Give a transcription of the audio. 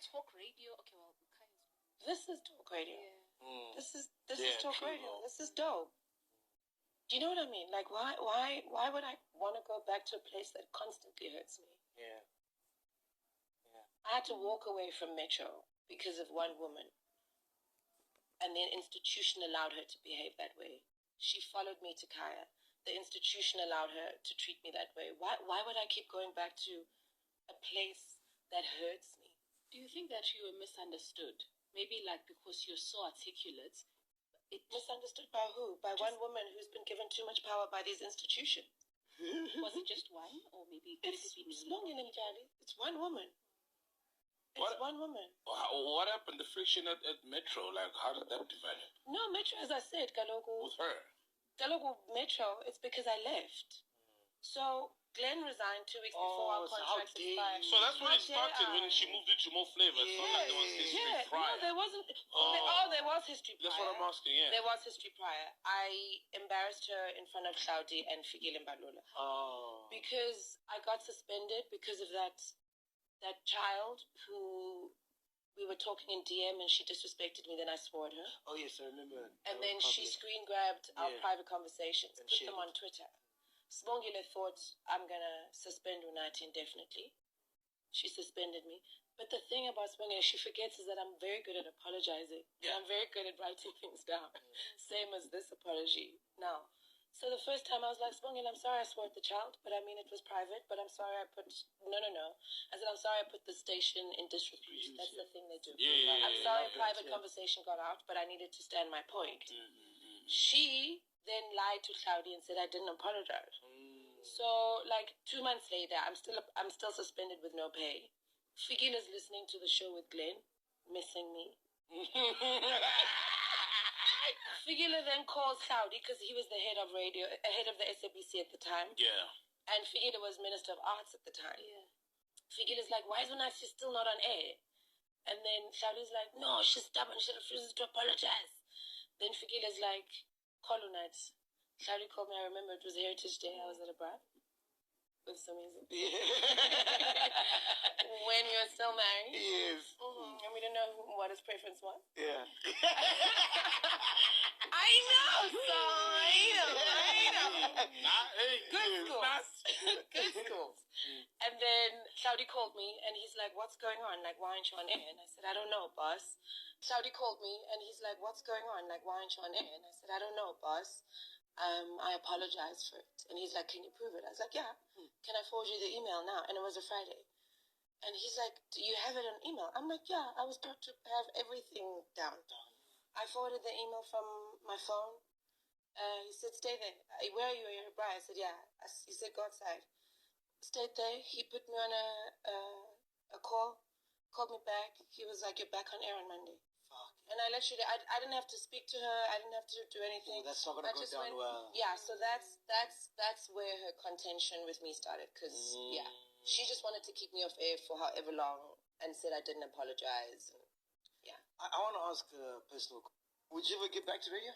talk radio. Okay, well, this is talk radio. Yeah. This is talk radio. This is dope. Do you know what I mean? Like, why would I want to go back to a place that constantly hurts me? Yeah. I had to walk away from Metro because of one woman. And the institution allowed her to behave that way. She followed me to Kaya. The institution allowed her to treat me that way. Why would I keep going back to a place that hurts me? Do you think that you were misunderstood? Maybe like because you're so articulate. Misunderstood by who? By one woman who's been given too much power by these institutions. Was it just one? Or maybe It's one woman. One woman. What happened? The friction at Metro, like, how did that develop? No, Metro, as I said, Kalogo. With her? Kalogo Metro, it's because I left. So Glenn resigned 2 weeks before our contract expired. So that's when it started, when she moved into more flavor. It's not like there was history prior. No, there wasn't. There was history prior. That's what I'm asking, yeah. There was history prior. I embarrassed her in front of Claudi and Fikile Mbalula. Oh. Because I got suspended because of that child who we were talking in DM and she disrespected me, then I swore at her. Oh, yes, I remember. And then she screen grabbed our private conversations and put them on Twitter. Sibongile thought, I'm going to suspend Unati indefinitely. She suspended me. But the thing about Sibongile, she forgets is that I'm very good at apologizing. Yeah. I'm very good at writing things down. Same as this apology now. So the first time I was like, Sibongile, I'm sorry I swore at the child, but I mean it was private, but I'm sorry I put... No. I said, I'm sorry I put the station in disrepute. That's the thing they do. I'm sorry a private conversation got out, but I needed to stand my point. She then lied to Claudia and said I didn't apologize. So, like, 2 months later, I'm still suspended with no pay. Figila's listening to the show with Glenn, missing me. Figila then calls Claudia because he was the head of radio, head of the SABC at the time. Yeah. And Figila was Minister of Arts at the time. Yeah. Figila's like, why is Unati still not on air? And then Claudia's like, no, she's stubborn, she refuses to apologize. Then Figila's like, call Unati. Claudia called me, I remember it was Heritage Day, I was at a bar with some music. When we were still married. Yes. And we didn't know what his preference was. Yeah. I know, so I know. Good school. Good schools. And then Claudia called me and he's like, what's going on? Like, why aren't you on air? And I said, I don't know, boss. Claudia called me and he's like, what's going on? Like, why aren't you on air? And I said, I don't know, boss. I apologize for it. And he's like, can you prove it? I was like, yeah. Can I forward you the email now? And it was a Friday. And he's like, do you have it on email? I'm like, yeah, I was taught to have everything down. I forwarded the email from my phone. He said, stay there. Where are you? Are you at Brian? I said, yeah. He said, go outside. Stayed there. He put me on a call, called me back. He was like, you're back on air on Monday. Fuck. And I literally, I didn't have to speak to her. I didn't have to do anything. That's not going to go down well. Yeah, so that's where her contention with me started. Because, yeah, she just wanted to keep me off air for however long and said I didn't apologize. And, yeah. I want to ask a personal. Would you ever get back to radio?